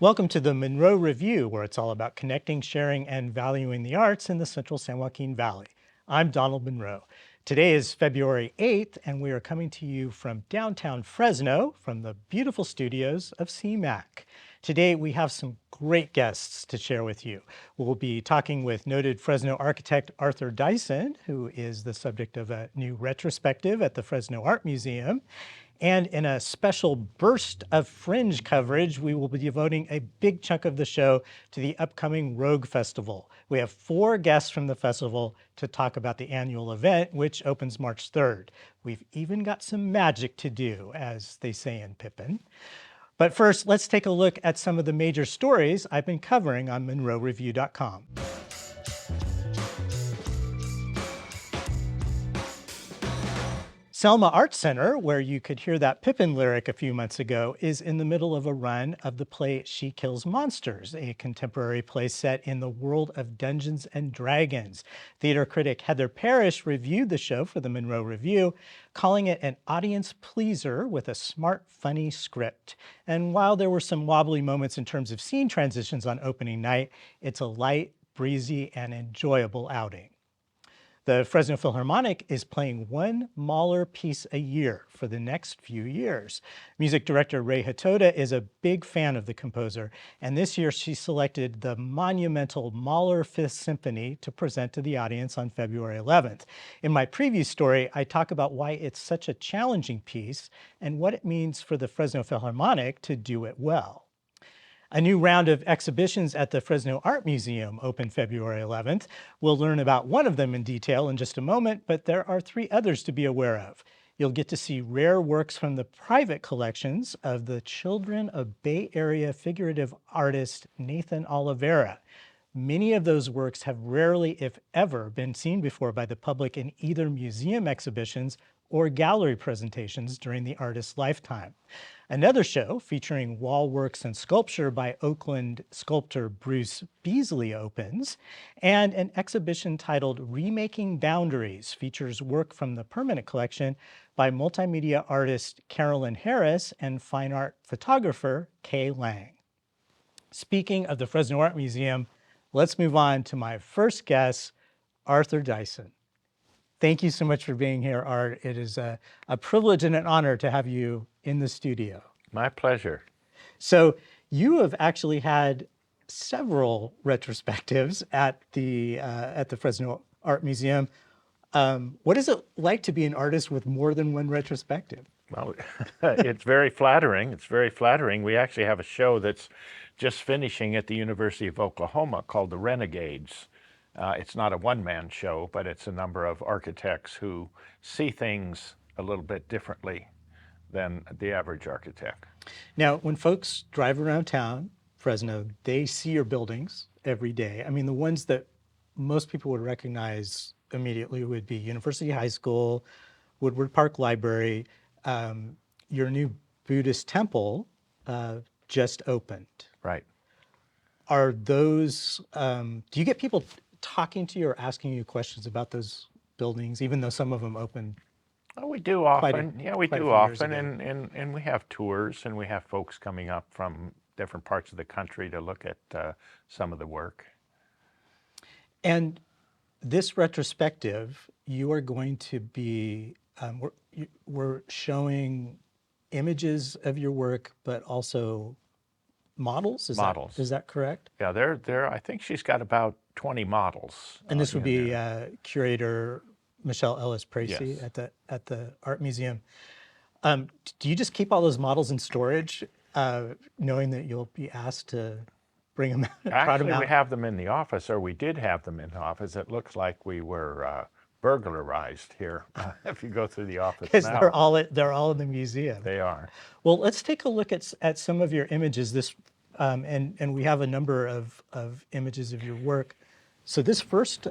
Welcome to the Munro Review, where it's all about connecting, sharing, and valuing the arts in the central San Joaquin Valley. I'm Donald Munro. Today is February 8th, and we are coming to you from downtown Fresno, from the beautiful studios of CMAC. Today, we have some great guests to share with you. We'll be talking with noted Fresno architect Arthur Dyson, who is the subject of a new retrospective at the Fresno Art Museum. And in a special burst of Fringe coverage, we will be devoting a big chunk of the show to the upcoming Rogue Festival. We have 4 guests from the festival to talk about the annual event, which opens March 3rd. We've even got some magic to do, as they say in Pippin. But first, let's take a look at some of the major stories I've been covering on MunroReview.com. Selma Art Center, where you could hear that Pippin lyric a few months ago, is in the middle of a run of the play She Kills Monsters, a contemporary play set in the world of Dungeons and Dragons. Theater critic Heather Parrish reviewed the show for the Munro Review, calling it an audience pleaser with a smart, funny script. And while there were some wobbly moments in terms of scene transitions on opening night, it's a light, breezy, and enjoyable outing. The Fresno Philharmonic is playing one Mahler piece a year for the next few years. Music director Ray Hatoda is a big fan of the composer, and this year she selected the monumental Mahler Fifth Symphony to present to the audience on February 11th. In my preview story, I talk about why it's such a challenging piece and what it means for the Fresno Philharmonic to do it well. A new round of exhibitions at the Fresno Art Museum opened February 11th. We'll learn about one of them in detail in just a moment, but there are 3 others to be aware of. You'll get to see rare works from the private collections of the children of Bay Area figurative artist Nathan Oliveira. Many of those works have rarely, if ever, been seen before by the public in either museum exhibitions or gallery presentations during the artist's lifetime. Another show featuring wall works and sculpture by Oakland sculptor Bruce Beasley opens, and an exhibition titled Remaking Boundaries features work from the permanent collection by multimedia artist Carolyn Harris and fine art photographer Kay Lang. Speaking of the Fresno Art Museum, let's move on to my first guest, Arthur Dyson. Thank you so much for being here, Art. It is a privilege and an honor to have you in the studio. My pleasure. So you have actually had several retrospectives at the Fresno Art Museum. What is it like to be an artist with more than one retrospective? Well, it's very flattering. It's very flattering. We actually have a show that's just finishing at the University of Oklahoma called The Renegades. It's not a one-man show, but it's a number of architects who see things a little bit differently than the average architect. Now, when folks drive around town, Fresno, they see your buildings every day. I mean, the ones that most people would recognize immediately would be University High School, Woodward Park Library. Your new Buddhist temple just opened. Right. Are those, do you get people talking to you or asking you questions about those buildings, even though some of them open? Oh, we do often. We do often, and we have tours, and we have folks coming up from different parts of the country to look at some of the work. And this retrospective, you are going to be, we're showing images of your work, but also models? Is that correct? Yeah, I think she's got about 20 models. And this would be curator Michelle Ellis-Pracy. Yes. at the Art Museum. Do you just keep all those models in storage, knowing that you'll be asked to bring them out? Actually, we have them in the office, or we did have them in the office. It looks like we were burglarized here if you go through the office now. Because they're all in the museum. They are. Well, let's take a look at some of your images. And we have a number of images of your work. So this first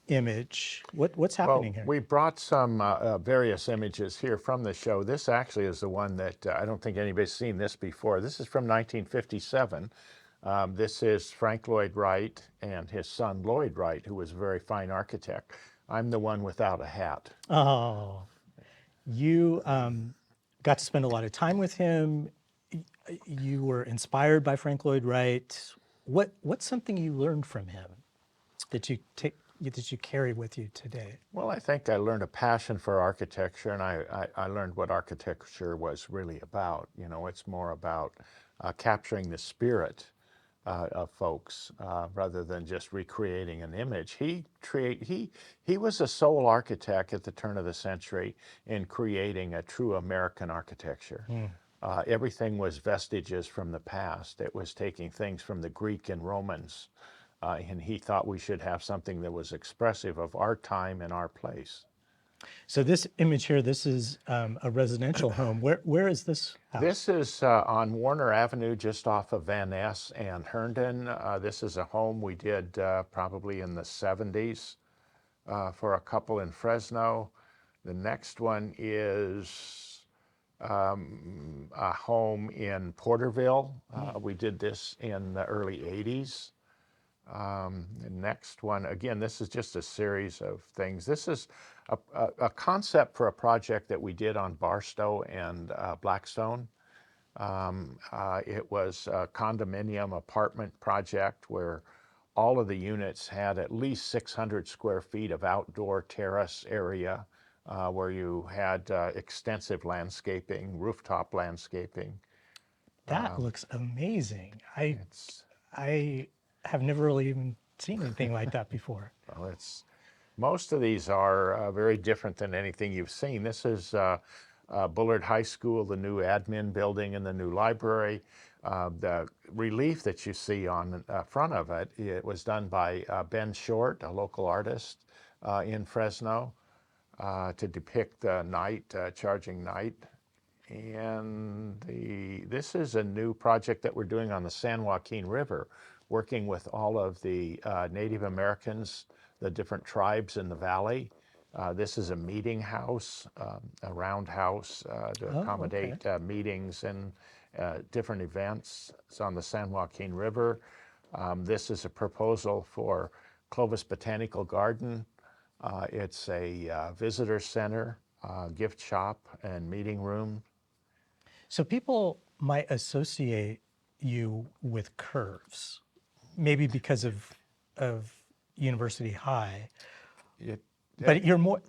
image, what's happening here? We brought some various images here from the show. This actually is the one that I don't think anybody's seen this before. This is from 1957. This is Frank Lloyd Wright and his son Lloyd Wright, who was a very fine architect. I'm the one without a hat. Oh, you got to spend a lot of time with him. you were inspired by Frank Lloyd Wright. What's something you learned from him that you carry with you today? Well, I think I learned a passion for architecture, and I learned what architecture was really about. You know, it's more about capturing the spirit of folks rather than just recreating an image. He was a sole architect at the turn of the century in creating a true American architecture. Everything was vestiges from the past. It was taking things from the Greek and Romans, and he thought we should have something that was expressive of our time and our place. So this image here, this is a residential home. Where is this house? This is on Warner Avenue, just off of Van Ness and Herndon. This is a home we did probably in the 70s for a couple in Fresno. The next one is a home in Porterville. We did this in the early 80s. The next one, again, this is just a series of things. This is a concept for a project that we did on Barstow and Blackstone. It was a condominium apartment project where all of the units had at least 600 square feet of outdoor terrace area where you had extensive landscaping, rooftop landscaping. That looks amazing. I have never really even seen anything like that before. Well, most of these are very different than anything you've seen. This is Bullard High School, the new admin building and the new library. The relief that you see on front of it, it was done by Ben Short, a local artist in Fresno, to depict the night, charging night. And this is a new project that we're doing on the San Joaquin River, working with all of the Native Americans, the different tribes in the valley. This is a meeting house, a roundhouse to accommodate meetings and different events. It's on the San Joaquin River. This is a proposal for Clovis Botanical Garden. It's a visitor center, gift shop, and meeting room. So people might associate you with curves, maybe because of University High. But you're more.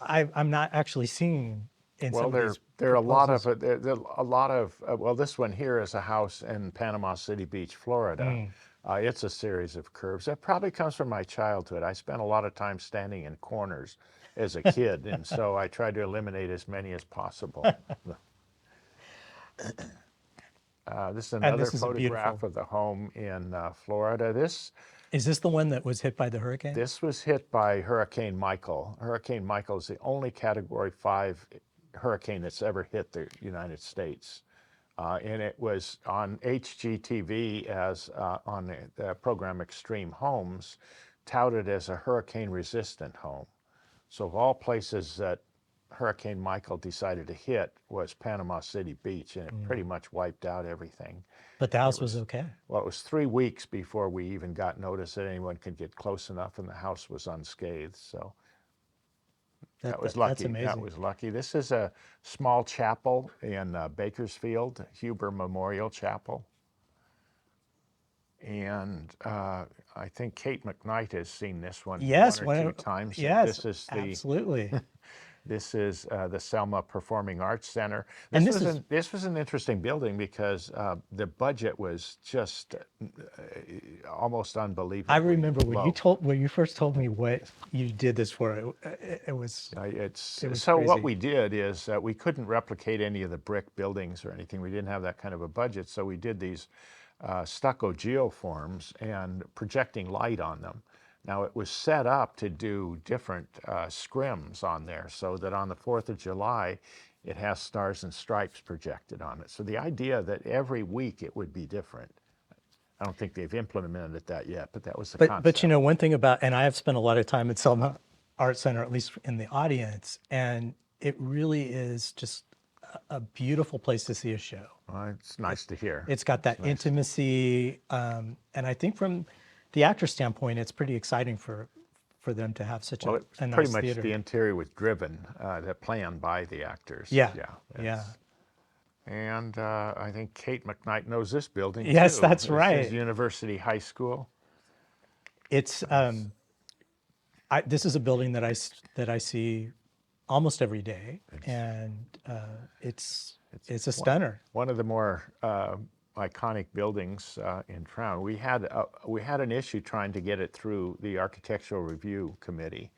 I'm not actually seeing in Well, some of these there are a lot of proposals. well, this one here is a house in Panama City Beach, Florida. It's a series of curves. That probably comes from my childhood. I spent a lot of time standing in corners as a kid, and so I tried to eliminate as many as possible. This is another photograph of the home in Florida. Is this the one that was hit by the hurricane? This was hit by Hurricane Michael. Hurricane Michael is the only Category 5 hurricane that's ever hit the United States. And it was on HGTV as on the program Extreme Homes, touted as a hurricane-resistant home. So of all places that Hurricane Michael decided to hit was Panama City Beach, and it pretty much wiped out everything. But the house was okay. Well, it was 3 weeks before we even got notice that anyone could get close enough, and the house was unscathed. So that was lucky. That's amazing. That was lucky. This is a small chapel in Bakersfield, Huber Memorial Chapel. And I think Kate McKnight has seen this one one or two times. Yes, absolutely. This is the Selma Performing Arts Center. This was an interesting building because the budget was just almost unbelievable. I remember when you first told me what you did this for. It was so crazy. what we did is we couldn't replicate any of the brick buildings or anything. We didn't have that kind of a budget, so we did these stucco geoforms and projecting light on them. Now, it was set up to do different scrims on there so that on the 4th of July, it has stars and stripes projected on it. So the idea that every week it would be different, I don't think they've implemented that yet, but that was the concept. But you know, one thing about, and I have spent a lot of time at Selma Art Center, at least in the audience, and it really is just a beautiful place to see a show. Well, it's nice to hear. It's got that intimacy, and I think from the actor standpoint, it's pretty exciting for them to have such a nice pretty much theater. The interior was driven, the plan by the actors. Yeah. And I think Kate McKnight knows this building Yes, too. that's This is right. University High School. It's this is a building that I see almost every day, and it's a stunner. One of the more iconic buildings in town. We had an issue trying to get it through the Architectural Review Committee,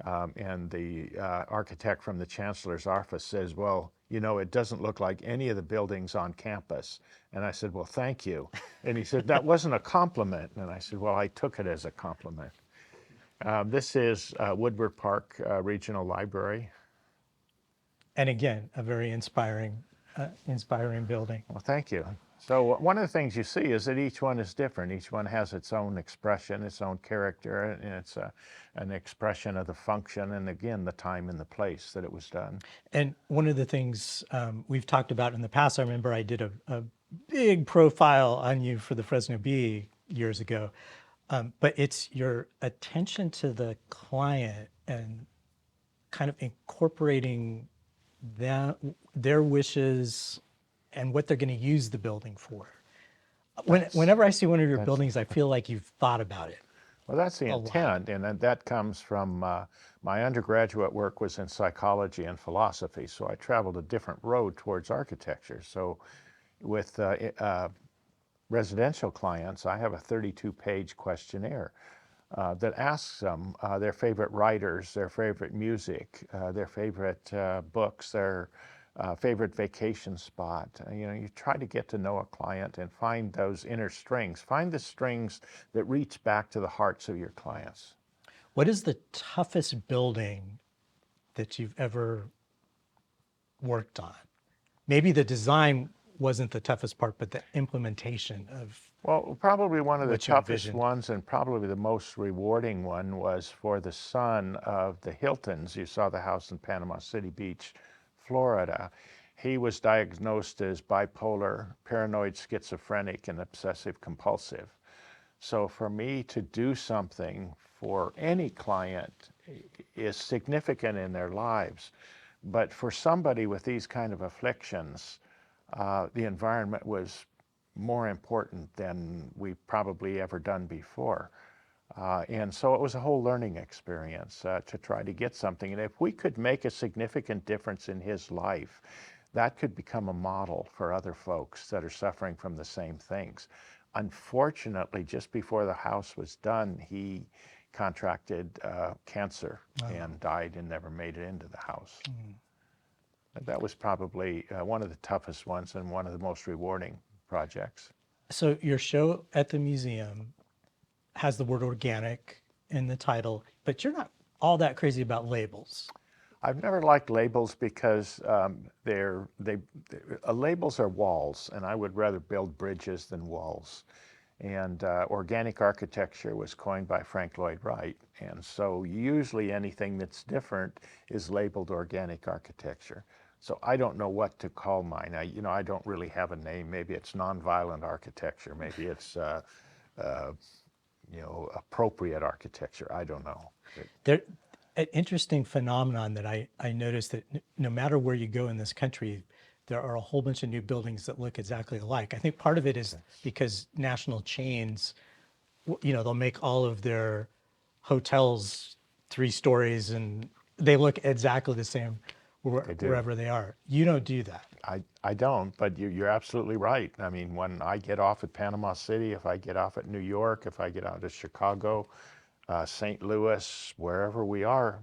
and the architect from the chancellor's office says, "Well, you know, it doesn't look like any of the buildings on campus." And I said, "Well, thank you." And he said, "That wasn't a compliment." And I said, "Well, I took it as a compliment." This is Woodward Park Regional Library. And again, a very inspiring building. Well, thank you. So one of the things you see is that each one is different. Each one has its own expression, its own character, and it's an expression of the function and, again, the time and the place that it was done. And one of the things we've talked about in the past, I remember I did a big profile on you for the Fresno Bee years ago, but it's your attention to the client and kind of incorporating their wishes and what they're going to use the building for. Whenever I see one of your buildings, I feel like you've thought about it. Well, that's the intent, and that comes from my undergraduate work was in psychology and philosophy, so I traveled a different road towards architecture. So with residential clients, I have a 32-page questionnaire that asks them their favorite writers, their favorite music, their favorite books, their favorite vacation spot. You know, you try to get to know a client and find those inner strings. Find the strings that reach back to the hearts of your clients. What is the toughest building that you've ever worked on? Maybe the design wasn't the toughest part, but the implementation of. Well, probably one of the what you toughest envisioned. ones and probably the most rewarding one was for the son of the Hiltons. You saw the house in Panama City Beach, Florida. He was diagnosed as bipolar, paranoid schizophrenic, and obsessive compulsive. So for me to do something for any client is significant in their lives. But for somebody with these kind of afflictions, the environment was more important than we've probably ever done before. And so it was a whole learning experience to try to get something. And if we could make a significant difference in his life, that could become a model for other folks that are suffering from the same things. Unfortunately, just before the house was done, he contracted cancer and died and never made it into the house. That was probably one of the toughest ones and one of the most rewarding projects. So your show at the museum has the word organic in the title, but you're not all that crazy about labels. I've never liked labels because labels are walls, and I would rather build bridges than walls. And organic architecture was coined by Frank Lloyd Wright, and so usually anything that's different is labeled organic architecture. So I don't know what to call mine. I don't really have a name. Maybe it's nonviolent architecture. Maybe it's appropriate architecture. I don't know. There, an interesting phenomenon that I noticed that no matter where you go in this country, there are a whole bunch of new buildings that look exactly alike. I think part of it is because national chains, they'll make all of their hotels 3 stories and they look exactly the same wherever they are. You don't do that. I don't, but you're absolutely right. I mean, when I get off at Panama City, if I get off at New York, if I get out of Chicago, St. Louis, wherever we are,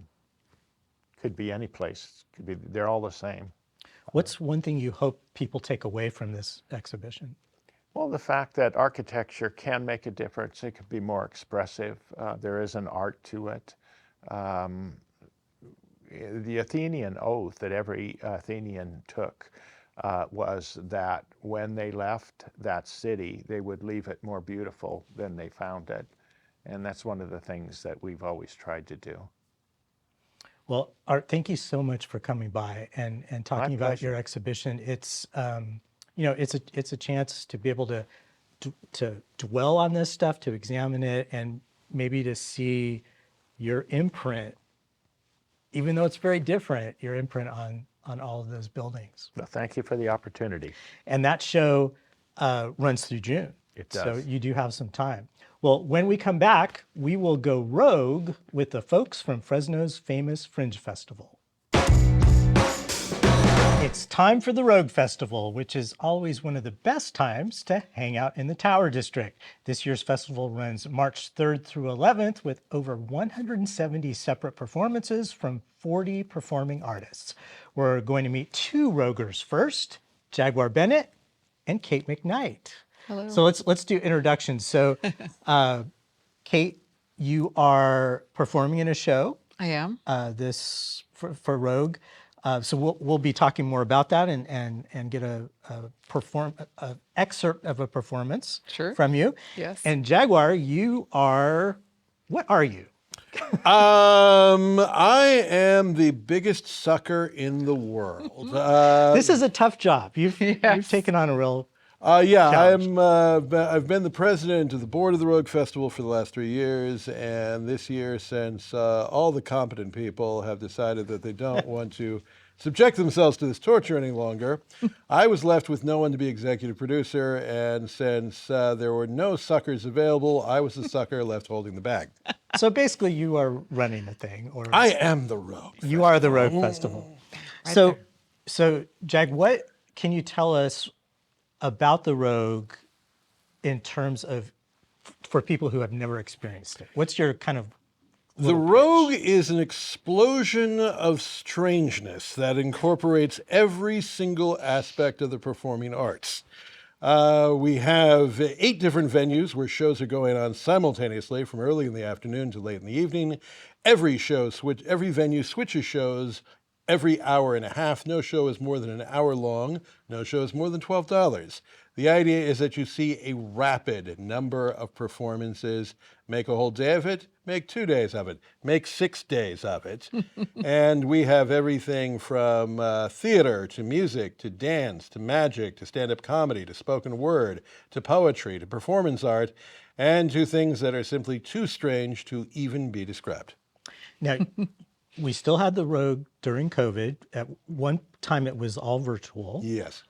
could be any place. They're all the same. What's one thing you hope people take away from this exhibition? Well, the fact that architecture can make a difference. It could be more expressive. There is an art to it. The Athenian oath that every Athenian took was that when they left that city, they would leave it more beautiful than they found it. And that's one of the things that we've always tried to do. Well, Art, thank you so much for coming by and talking about your pleasure. exhibition. It's it's a chance to be able to dwell on this stuff, to examine it, and maybe to see your imprint, even though it's very different, your imprint on all of those buildings. Well, thank you for the opportunity. And that show runs through June. It does. So you do have some time. Well, when we come back, we will go rogue with the folks from Fresno's famous Fringe Festival. It's time for the Rogue Festival, which is always one of the best times to hang out in the Tower District. This year's festival runs March 3rd through 11th with over 170 separate performances from 40 performing artists. We're going to meet two Roguers first, Jaguar Bennett and Kate McKnight. Hello. So let's do introductions. So Kate, you are performing in a show. I am. This for Rogue. So we'll be talking more about that and get a excerpt of a performance from you. Yes. And Jaguar, you are, what are you? I am the biggest sucker in the world. This is a tough job. You've taken on a real challenge. I've been the president of the board of the Rogue Festival for the last 3 years, and this year, since all the competent people have decided that they don't want to subject themselves to this torture any longer, I was left with no one to be executive producer, and since there were no suckers available, I was the sucker left holding the bag. So basically you are running the thing, or I am the Rogue. You are the Rogue Festival. So Jag, what can you tell us about the Rogue in terms of, for people who have never experienced it? What's your kind of The Rogue is an explosion of strangeness that incorporates every single aspect of the performing arts. We have 8 different venues where shows are going on simultaneously from early in the afternoon to late in the evening. Every venue switches shows every hour and a half. No show is more than an hour long. No show is more than $12. The idea is that you see a rapid number of performances. Make a whole day of it, make 2 days of it, make 6 days of it. And we have everything from theater to music to dance to magic to stand-up comedy to spoken word to poetry to performance art and to things that are simply too strange to even be described. Now, we still had the Rogue during COVID. At one time, it was all virtual. Yes.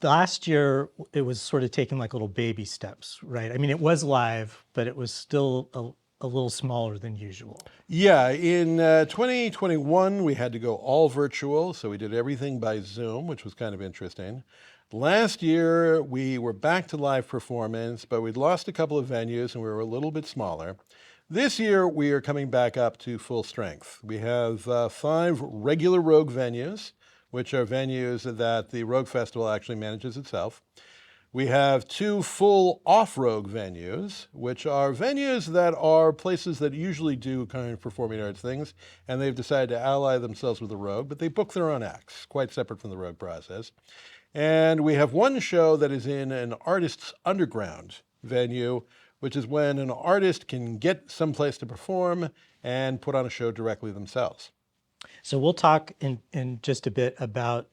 Last year, it was sort of taking like little baby steps, right? I mean, it was live, but it was still a little smaller than usual. Yeah, in 2021, we had to go all virtual, so we did everything by Zoom, which was kind of interesting. Last year, we were back to live performance, but we'd lost a couple of venues and we were a little bit smaller. This year, we are coming back up to full strength. We have 5 regular Rogue venues, which are venues that the Rogue Festival actually manages itself. We have 2 full off-Rogue venues, which are venues that are places that usually do kind of performing arts things, and they've decided to ally themselves with the Rogue, but they book their own acts, quite separate from the Rogue process. And we have 1 show that is in an artist's underground venue, which is when an artist can get someplace to perform and put on a show directly themselves. So we'll talk in just a bit about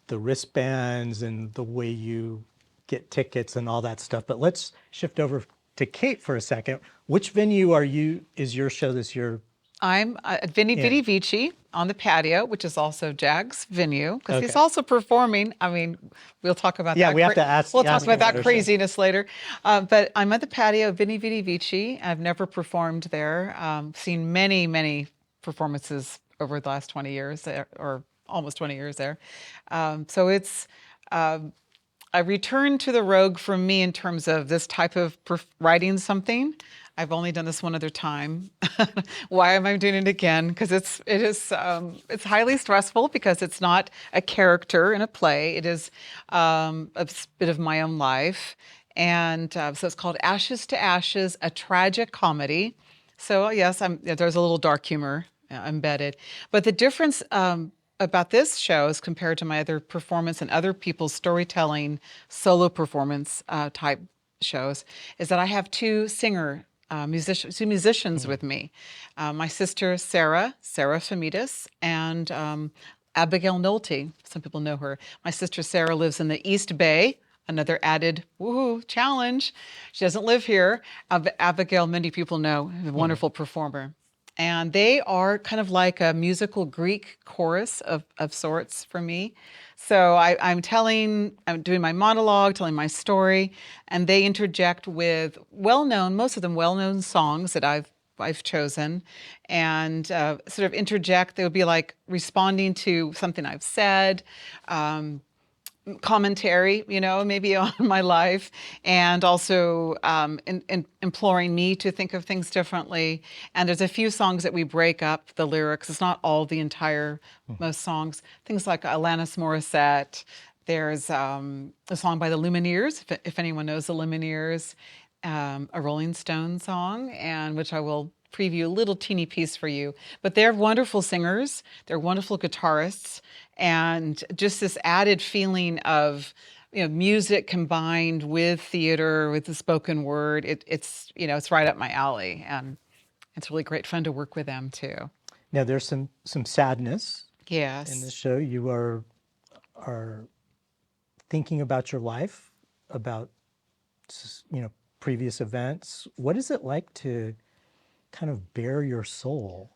the wristbands and the way you get tickets and all that stuff. But let's shift over to Kate for a second. Which venue is your show this year? I'm at Vini Vidi Vici on the patio, which is also Jag's venue, because he's also performing. I mean, we'll talk about that. Yeah, we have to ask. We'll talk about that craziness later. But I'm at the patio of Vini Vidi Vici. I've never performed there. Seen many, many performances over the last 20 years, or almost 20 years there. So it's a return to the Rogue for me in terms of this type of writing something. I've only done this one other time. Why am I doing it again? Because it's highly stressful because it's not a character in a play. It is a bit of my own life. And so it's called Ashes to Ashes, a tragic comedy. So yes, there's a little dark humor embedded. But the difference about this show as compared to my other performance and other people's storytelling solo performance type shows is that I have 2 musicians with me. My sister, Sarah Famitas, and Abigail Nolte. Some people know her. My sister, Sarah, lives in the East Bay, another added woohoo challenge. She doesn't live here. Abigail, many people know, a wonderful performer. And they are kind of like a musical Greek chorus of sorts for me. So I'm doing my monologue, telling my story, and they interject with most of them well-known songs that I've chosen, and sort of interject. They would be like responding to something I've said, commentary, maybe on my life, and also imploring me to think of things differently. And there's a few songs that we break up the lyrics. It's not all the entire, most songs. Things like Alanis Morissette. There's a song by the Lumineers, if anyone knows the Lumineers, a Rolling Stone song, and which I will preview a little teeny piece for you. But they're wonderful singers. They're wonderful guitarists, and just this added feeling of music combined with theater, with the spoken word. It's right up my alley, and it's really great fun to work with them too. Now there's some sadness Yes. in the show. You are thinking about your life, about previous events. What is it like to kind of bare your soul?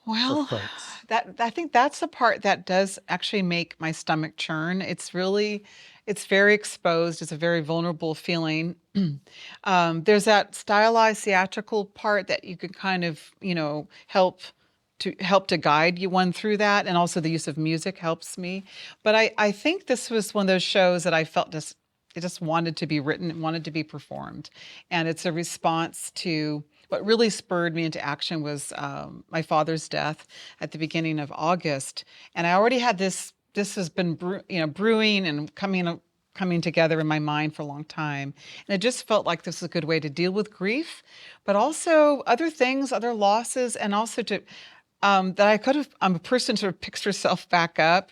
Well, for folks? I think that's the part that does actually make my stomach churn. It's very exposed. It's a very vulnerable feeling. There's that stylized theatrical part that you can kind of, help to guide one through that, and also the use of music helps me. But I think this was one of those shows that I felt it just wanted to be written and wanted to be performed, and it's a response to. What really spurred me into action was my father's death at the beginning of August, and I already had this. This has been brewing and coming together in my mind for a long time, and it just felt like this was a good way to deal with grief, but also other things, other losses, and also to that I could have. I'm a person who sort of picks herself back up.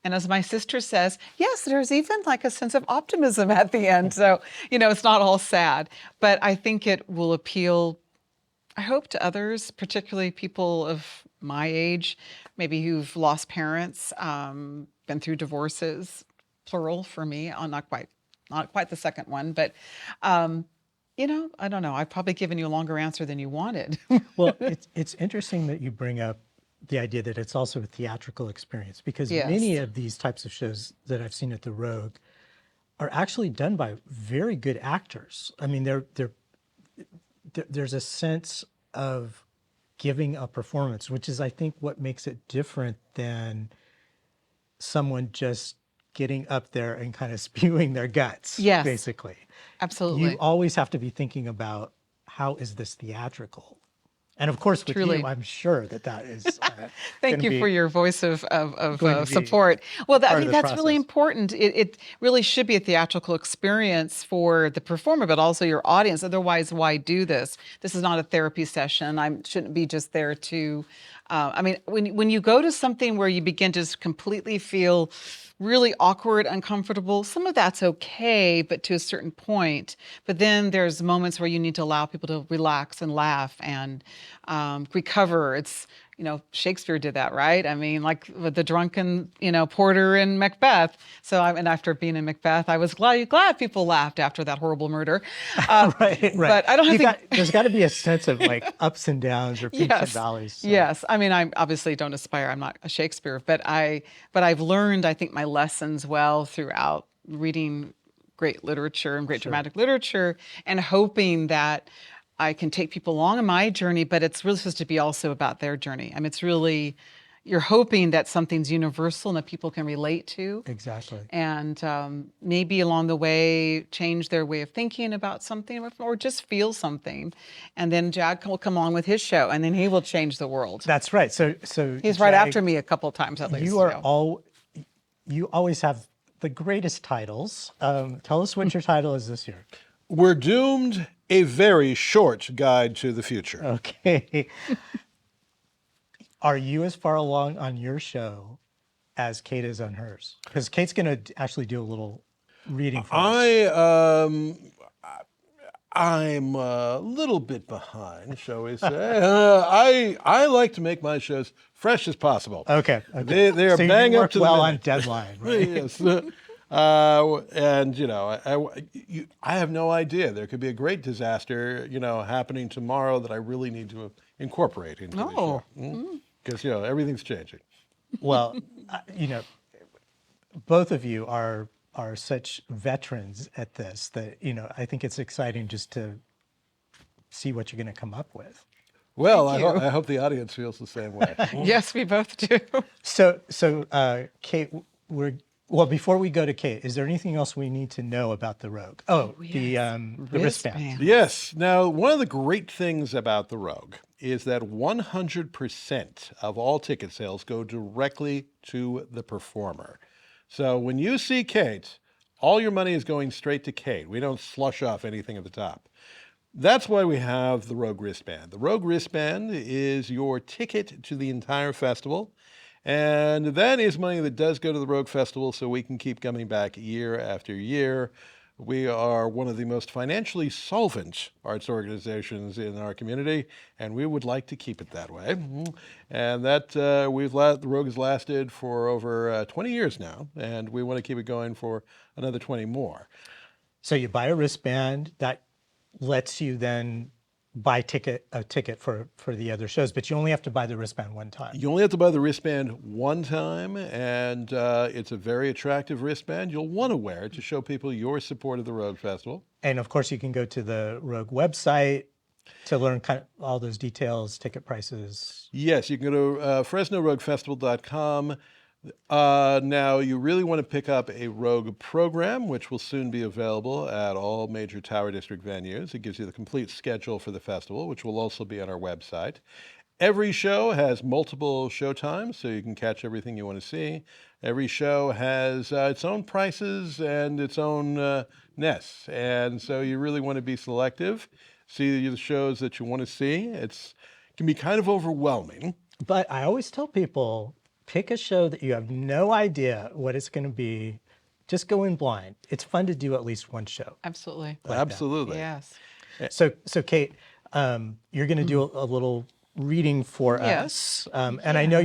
And as my sister says, yes, there's even like a sense of optimism at the end. So, it's not all sad, but I think it will appeal, I hope, to others, particularly people of my age, maybe who've lost parents, been through divorces, plural for me. Not quite the second one, but I don't know. I've probably given you a longer answer than you wanted. Well, it's interesting that you bring up the idea that it's also a theatrical experience, because Yes. many of these types of shows that I've seen at the Rogue are actually done by very good actors. I mean, there's a sense of giving a performance, which is, I think, what makes it different than someone just getting up there and kind of spewing their guts, Yes. basically. Absolutely. You always have to be thinking about, how is this theatrical? And of course, with Truly. you, I'm sure that is. Thank you for your voice of going to be support. Well, I part of think the that's really process. important. It really should be a theatrical experience for the performer, but also your audience. Otherwise, why do this? This is not a therapy session. I shouldn't be just there to. When you go to something where you begin to just completely feel really awkward, uncomfortable, some of that's okay, but to a certain point. But then there's moments where you need to allow people to relax and laugh and recover. It's, Shakespeare did that, right? I mean, like with the drunken, porter in Macbeth. So, and after being in Macbeth, I was glad people laughed after that horrible murder. Right. But I don't think There's got to be a sense of like ups and downs or peaks and valleys. So. Yes. I mean, I obviously don't aspire. I'm not a Shakespeare, but I've learned, I think, my lessons well throughout reading great literature and great dramatic literature, and hoping that I can take people along on my journey, but it's really supposed to be also about their journey. I mean, it's really, you're hoping that something's universal and that people can relate to. Exactly. And maybe along the way, change their way of thinking about something, or just feel something. And then Jag will come along with his show, and then he will change the world. That's right. So He's right Jag, after me a couple of times at least. You always have the greatest titles. Tell us what your title is this year. We're Doomed, a very short guide to the future. Okay. Are you as far along on your show as Kate is on hers? Because Kate's going to actually do a little reading for us. I'm a little bit behind, shall we say. I like to make my shows fresh as possible. Okay. They are so bang you up work to the well minute. on deadline, right? Yes. And I have no idea. There could be a great disaster, happening tomorrow that I really need to incorporate into the show. Because everything's changing. Well, both of you are such veterans at this that I think it's exciting just to see what you're going to come up with. Well, Thank you. I hope the audience feels the same way. Yes, we both do. So, Kate, before we go to Kate, is there anything else we need to know about the Rogue? Oh, the wristband. Yes. Now, one of the great things about the Rogue is that 100% of all ticket sales go directly to the performer. So when you see Kate, all your money is going straight to Kate. We don't slush off anything at the top. That's why we have the Rogue wristband. The Rogue wristband is your ticket to the entire festival. And that is money that does go to the Rogue Festival, so we can keep coming back year after year. We are one of the most financially solvent arts organizations in our community, and we would like to keep it that way. And that the Rogue has lasted for over 20 years now, and we want to keep it going for another 20 more. So you buy a wristband that lets you then buy a ticket for the other shows, but you only have to buy the wristband one time. You only have to buy the wristband one time, and it's a very attractive wristband. You'll want to wear it to show people your support of the Rogue Festival. And of course, you can go to the Rogue website to learn kind of all those details, ticket prices. Yes, you can go to FresnoRogueFestival.com. Now, you really want to pick up a Rogue program, which will soon be available at all major Tower District venues. It gives you the complete schedule for the festival, which will also be on our website. Every show has multiple show times, so you can catch everything you want to see. Every show has its own prices and its own nests, and so you really want to be selective, see the shows that you want to see. It can be kind of overwhelming. But I always tell people, pick a show that you have no idea what it's going to be. Just go in blind. It's fun to do at least one show. Absolutely. Absolutely. Yes. So Kate, you're going to do a little reading for Yes. us, and I know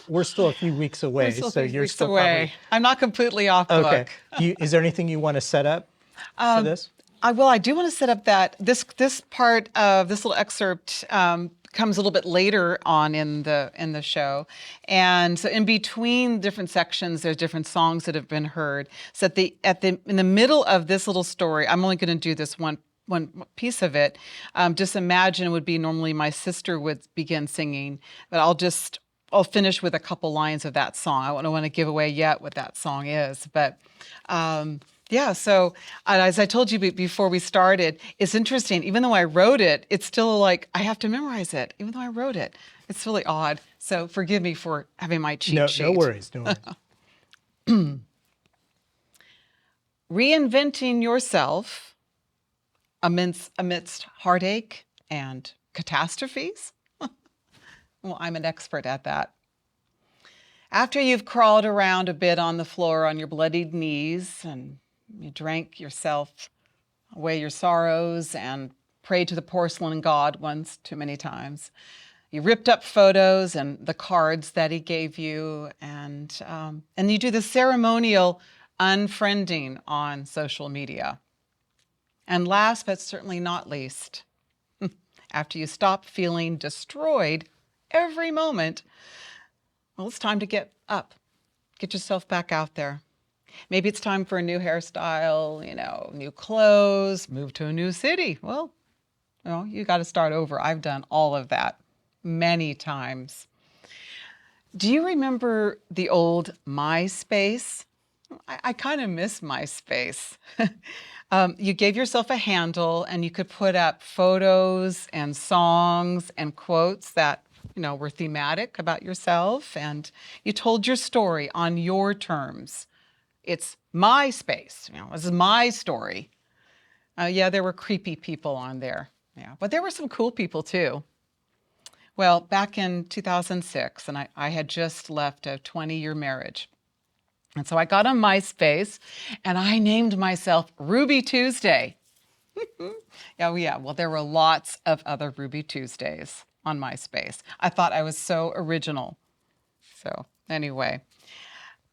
we're still a few weeks away, so you're still away. I'm not completely off book. Okay. Is there anything you want to set up for this? I do want to set up that this part of this little excerpt comes a little bit later on in the show, and so in between different sections, there's different songs that have been heard. So in the middle of this little story, I'm only going to do this one piece of it. Just imagine it would be normally my sister would begin singing, but I'll finish with a couple lines of that song. I don't want to give away yet what that song is, but. Yeah, so as I told you before we started, it's interesting. Even though I wrote it, it's still like I have to memorize it, even though I wrote it. It's really odd. So forgive me for having my cheat sheet. No worries, no worries. Reinventing yourself amidst heartache and catastrophes? Well, I'm an expert at that. After you've crawled around a bit on the floor on your bloodied knees and you drank yourself away your sorrows and prayed to the porcelain god once too many times. You ripped up photos and the cards that he gave you, and you do the ceremonial unfriending on social media. And last but certainly not least, after you stop feeling destroyed every moment, well, it's time to get up, get yourself back out there. Maybe it's time for a new hairstyle, new clothes, move to a new city. Well, you got to start over. I've done all of that many times. Do you remember the old MySpace? I kind of miss MySpace. You gave yourself a handle and you could put up photos and songs and quotes that were thematic about yourself, and you told your story on your terms. It's my space. This is my story. Yeah, there were creepy people on there. Yeah, but there were some cool people too. Well, back in 2006, and I had just left a 20-year marriage. And so I got on MySpace, and I named myself Ruby Tuesday. Yeah, well, there were lots of other Ruby Tuesdays on MySpace. I thought I was so original. So anyway,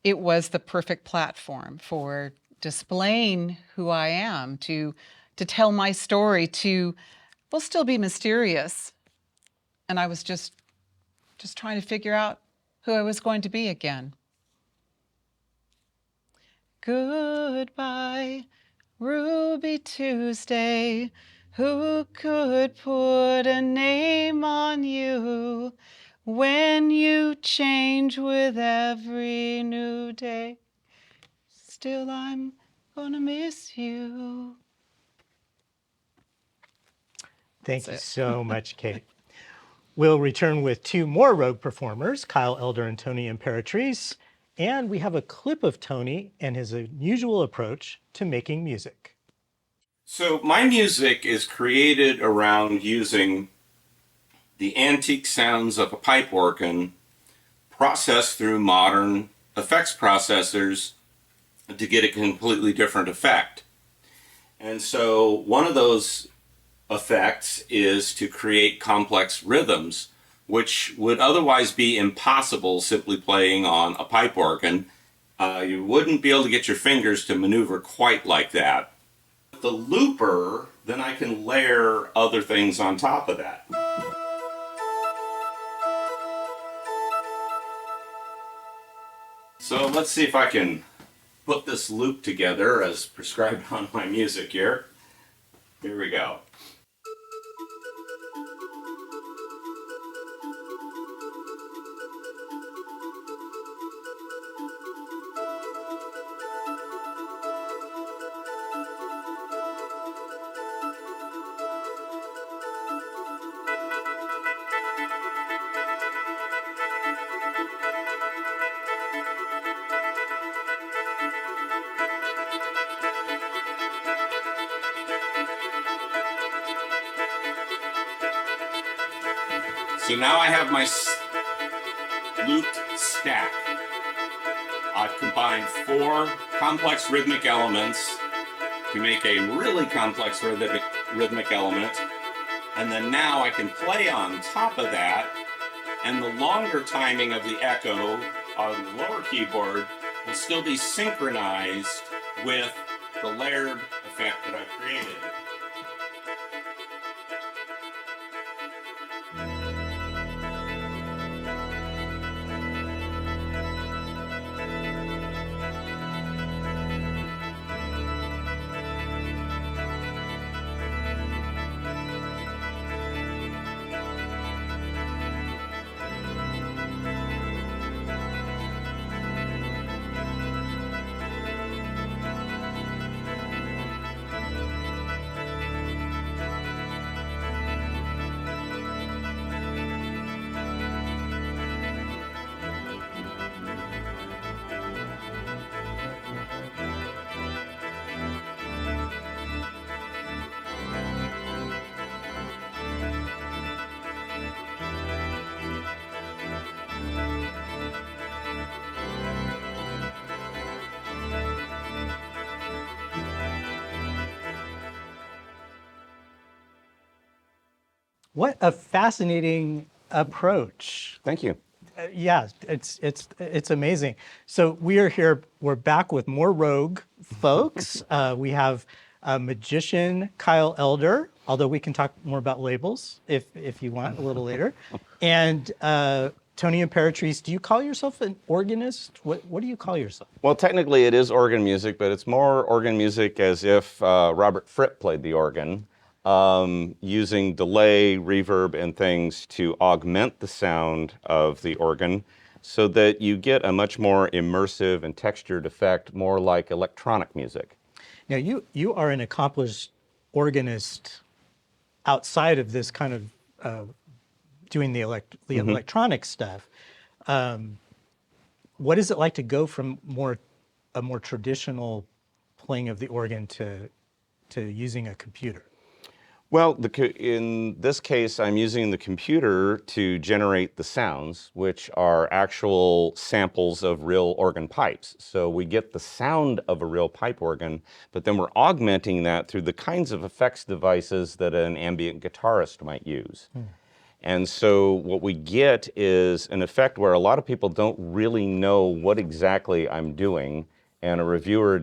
it was the perfect platform for displaying who I am, to tell my story, to, well, still be mysterious. And I was just trying to figure out who I was going to be again. Goodbye, Ruby Tuesday. Who could put a name on you when you change with every new day? Still, I'm gonna miss you. Thank you so much, Kate. We'll return with two more Rogue performers, Kyle Elder and Tony Imperatrice. And we have a clip of Tony and his unusual approach to making music. So my music is created around using the antique sounds of a pipe organ processed through modern effects processors to get a completely different effect. And so one of those effects is to create complex rhythms, which would otherwise be impossible simply playing on a pipe organ. You wouldn't be able to get your fingers to maneuver quite like that. With the looper, then I can layer other things on top of that. So let's see if I can put this loop together as prescribed on my music here. Here we go. So now I have my looped stack. I've combined 4 complex rhythmic elements to make a really complex rhythmic element. And then now I can play on top of that, and the longer timing of the echo on the lower keyboard will still be synchronized with the layered effect that I've created. What a fascinating approach. Thank you. Yeah, it's amazing. So we're back with more Rogue folks. We have magician Kyle Elder, although we can talk more about labels if you want a little later. And Tony Imperatrice, do you call yourself an organist? What do you call yourself? Well, technically it is organ music, but it's more organ music as if Robert Fripp played the organ, using delay, reverb, and things to augment the sound of the organ so that you get a much more immersive and textured effect, more like electronic music. Now, you are an accomplished organist outside of this kind of doing the electronic stuff. What is it like to go from a more traditional playing of the organ to using a computer? Well, in this case, I'm using the computer to generate the sounds, which are actual samples of real organ pipes. So we get the sound of a real pipe organ, but then we're augmenting that through the kinds of effects devices that an ambient guitarist might use. And so what we get is an effect where a lot of people don't really know what exactly I'm doing. And a reviewer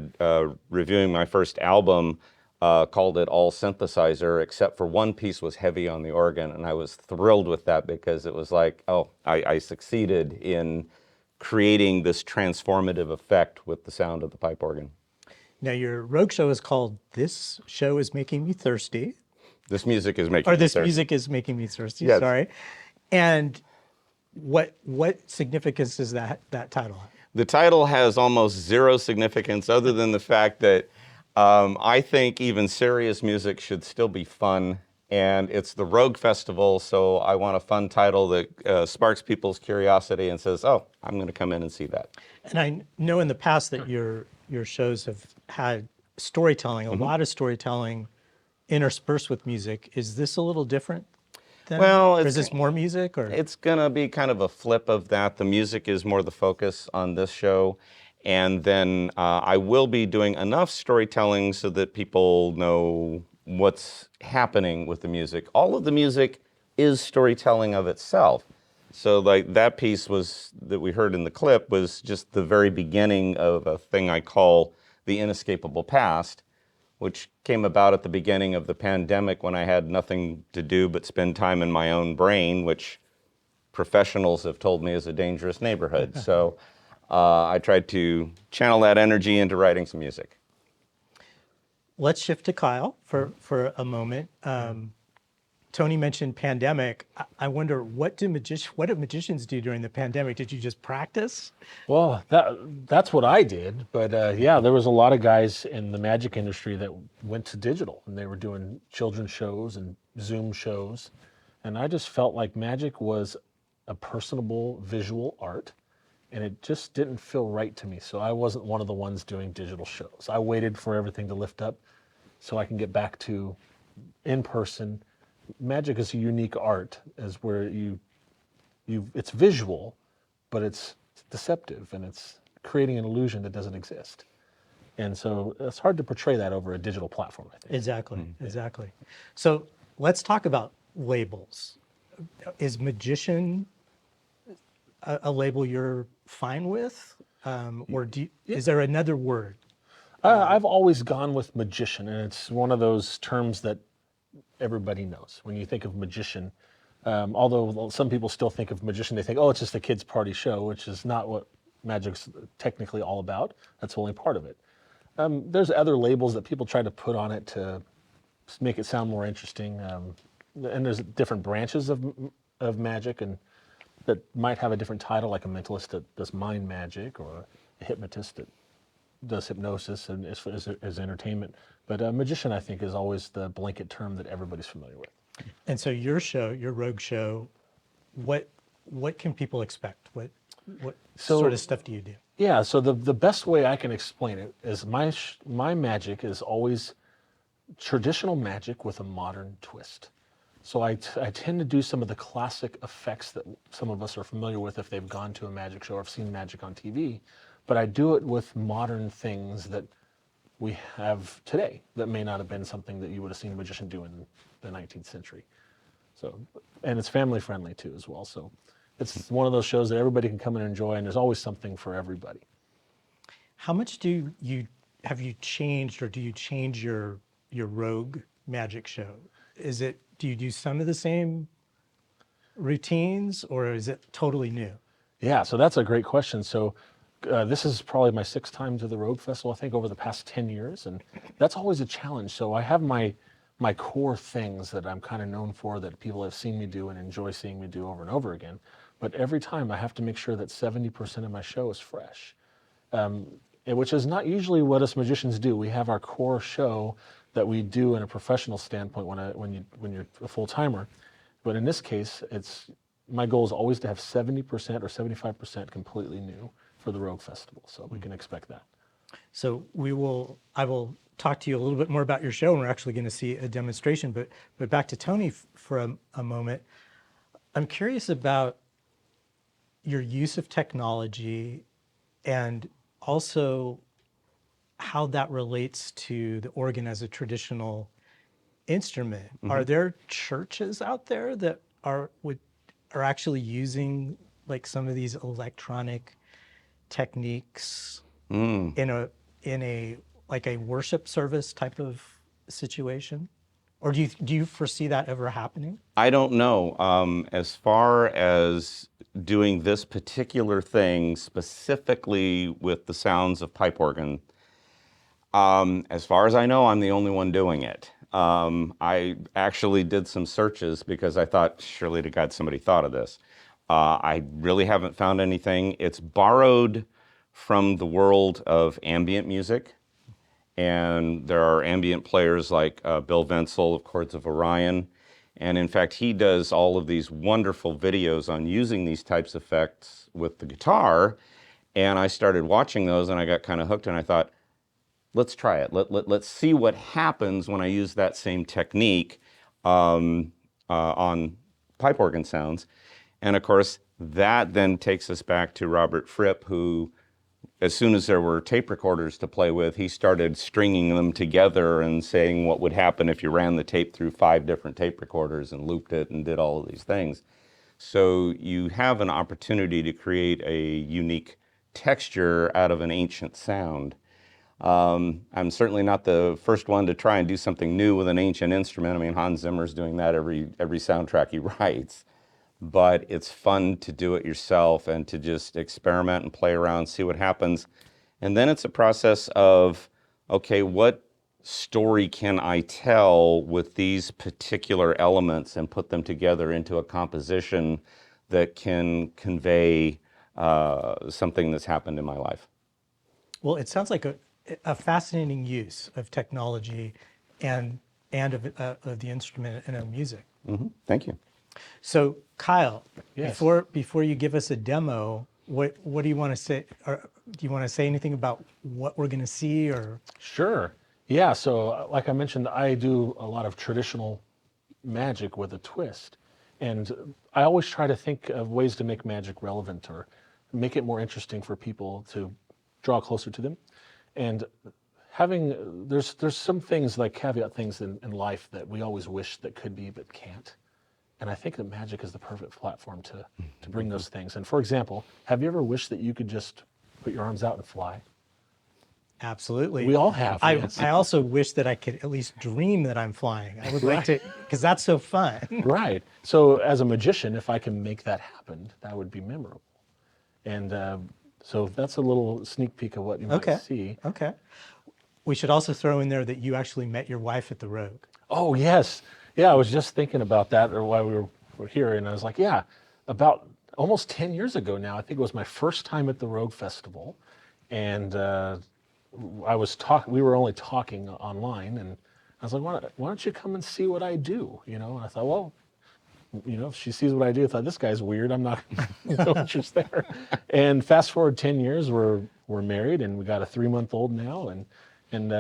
reviewing my first album called it all synthesizer, except for one piece was heavy on the organ. And I was thrilled with that because it was like, oh, I succeeded in creating this transformative effect with the sound of the pipe organ. Now, your Rogue show is called This Show is Making Me Thirsty. This music is making Or me This thirsty. Music is Making Me Thirsty, Yes. sorry. And what significance does that title have? The title has almost zero significance other than the fact that I think even serious music should still be fun. And it's the Rogue Festival, so I want a fun title that sparks people's curiosity and says, oh, I'm going to come in and see that. And I know in the past that your shows have had storytelling, a lot of storytelling interspersed with music. Is this a little different then? Well, or is this more music? Or It's going to be kind of a flip of that. The music is more the focus on this show. And then I will be doing enough storytelling so that people know what's happening with the music. All of the music is storytelling of itself. So like that piece that we heard in the clip was just the very beginning of a thing I call the inescapable past, which came about at the beginning of the pandemic when I had nothing to do but spend time in my own brain, which professionals have told me is a dangerous neighborhood. So I tried to channel that energy into writing some music. let's shift to Kyle for a moment. Tony mentioned pandemic. I wonder, what do magicians do during the pandemic? Did you just practice? Well, that's what I did. But yeah, there was a lot of guys in the magic industry that went to digital, and they were doing children's shows and Zoom shows. And I just felt like magic was a personable visual art, and it just didn't feel right to me. So I wasn't one of the ones doing digital shows. I waited for everything to lift up so I can get back to in-person. Magic is a unique art, as where it's visual, but it's deceptive, and it's creating an illusion that doesn't exist. And so it's hard to portray that over a digital platform, I think. Exactly. So let's talk about labels. Is magician a label you're fine with? Or is there another word? I've always gone with magician, and it's one of those terms that everybody knows. When you think of magician, although some people still think of magician, they think, oh, it's just a kid's party show, which is not what magic's technically all about. That's only part of it. There's other labels that people try to put on it to make it sound more interesting. And there's different branches of magic, and that might have a different title, like a mentalist that does mind magic, or a hypnotist that does hypnosis and as entertainment. But magician, I think, is always the blanket term that everybody's familiar with. And so your show, your Rogue show, what can people expect? What sort of stuff do you do? Yeah, so the best way I can explain it is my magic is always traditional magic with a modern twist. So I tend to do some of the classic effects that some of us are familiar with if they've gone to a magic show or have seen magic on TV, but I do it with modern things that we have today that may not have been something that you would have seen a magician do in the 19th century. So, and it's family friendly too as well. So it's one of those shows that everybody can come and enjoy, and there's always something for everybody. How much have you changed, or do you change your Rogue magic show? Do you do some of the same routines, or is it totally new? Yeah, so that's a great question. So this is probably my 6th time to the Rogue Festival, I think, over the past 10 years, and that's always a challenge. So I have my core things that I'm kind of known for, that people have seen me do and enjoy seeing me do over and over again. But every time I have to make sure that 70% of my show is fresh, which is not usually what us magicians do. We have our core show that we do in a professional standpoint when you're a full-timer. But in this case, my goal is always to have 70% or 75% completely new for the Rogue Festival. So we can expect that. So I will talk to you a little bit more about your show, and we're actually going to see a demonstration. But back to Tony for a moment. I'm curious about your use of technology, and also how that relates to the organ as a traditional instrument. Are there churches out there that are actually using like some of these electronic techniques in a like a worship service type of situation? Or do you foresee that ever happening? I don't know. As far as doing this particular thing specifically with the sounds of pipe organ, as far as I know, I'm the only one doing it. I actually did some searches because I thought, surely to God, somebody thought of this. I really haven't found anything. It's borrowed from the world of ambient music. And there are ambient players like Bill Venzel of Chords of Orion. And in fact, he does all of these wonderful videos on using these types of effects with the guitar. And I started watching those and I got kind of hooked and I thought, let's try it. Let's see what happens when I use that same technique on pipe organ sounds. And of course, that then takes us back to Robert Fripp, who, as soon as there were tape recorders to play with, he started stringing them together and saying what would happen if you ran the tape through 5 different tape recorders and looped it and did all of these things. So you have an opportunity to create a unique texture out of an ancient sound. I'm certainly not the first one to try and do something new with an ancient instrument. I mean, Hans Zimmer's doing that every soundtrack he writes. But it's fun to do it yourself and to just experiment and play around, see what happens. And then it's a process of, okay, what story can I tell with these particular elements and put them together into a composition that can convey something that's happened in my life? Well, it sounds like a fascinating use of technology and of the instrument and of music. Thank you. So, Kyle, Yes. before you give us a demo, what do you want to say? Or do you want to say anything about what we're going to see? Or Sure. Yeah. So, like I mentioned, I do a lot of traditional magic with a twist. And I always try to think of ways to make magic relevant or make it more interesting for people to draw closer to them. And there's some things like caveat things in life that we always wish that could be but can't. And I think that magic is the perfect platform to bring those things. And for example, have you ever wished that you could just put your arms out and fly? absolutely, We all have. Yes. I also wish that I could at least dream that I'm flying. I would like to, because that's so fun. Right. So as a magician, if I can make that happen, that would be memorable. And so that's a little sneak peek of what you might Okay. see. Okay. We should also throw in there that you actually met your wife at the Rogue. Oh, yes. Yeah, I was just thinking about that while we were here, and I was like, yeah, about almost 10 years ago now, I think it was my first time at the Rogue Festival, and we were only talking online, and I was like, why don't you come and see what I do? You know, and I thought, well, you know, if she sees what I do, I thought, this guy's weird, I'm not no interest there. And fast forward 10 years, we're married, and we got a 3-month-old now, and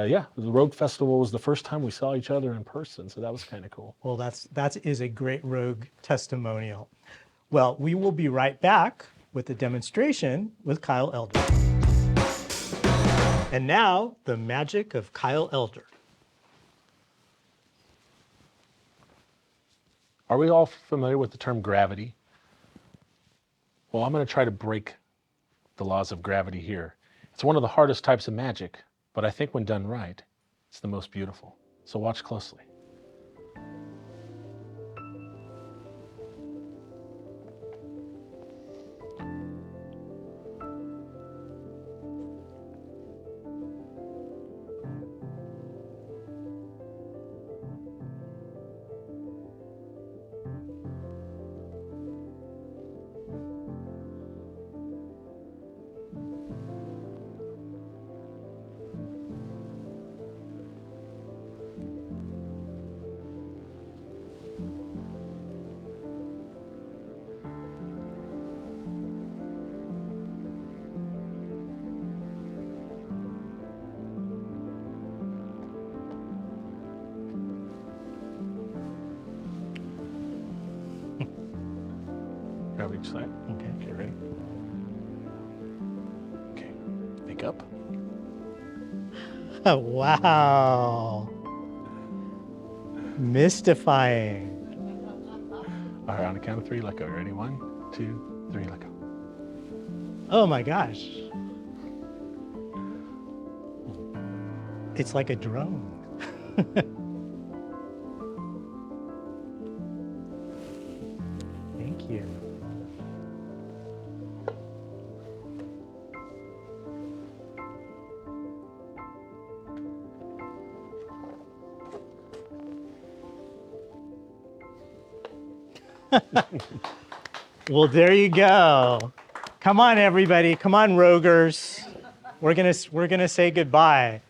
yeah, the Rogue Festival was the first time we saw each other in person, so that was kind of cool. Well, that is a great Rogue testimonial. Well, we will be right back with a demonstration with Kyle Elder. And now, the magic of Kyle Elder. Are we all familiar with the term gravity? Well, I'm going to try to break the laws of gravity here. It's one of the hardest types of magic, but I think when done right, it's the most beautiful. So watch closely. Grab each side. Okay, ready? Okay, think up. Oh, wow. Mystifying. All right, on the count of 3, let go. Ready? 1, 2, 3, let go. Oh my gosh. It's like a drone. Thank you. Well, there you go. Come on, everybody. Come on, Rogers. We're gonna say goodbye.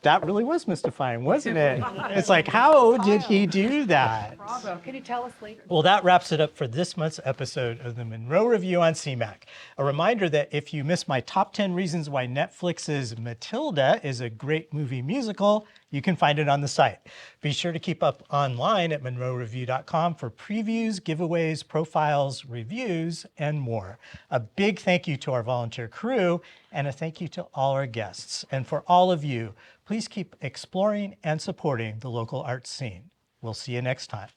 That really was mystifying, wasn't it? It's like, how did he do that? Bravo. Can you tell us later? Well, that wraps it up for this month's episode of the Munro Review on CMAC. A reminder that if you missed my top 10 reasons why Netflix's Matilda is a great movie musical, you can find it on the site. Be sure to keep up online at MunroReview.com for previews, giveaways, profiles, reviews, and more. A big thank you to our volunteer crew, and a thank you to all our guests. And for all of you, please keep exploring and supporting the local arts scene. We'll see you next time.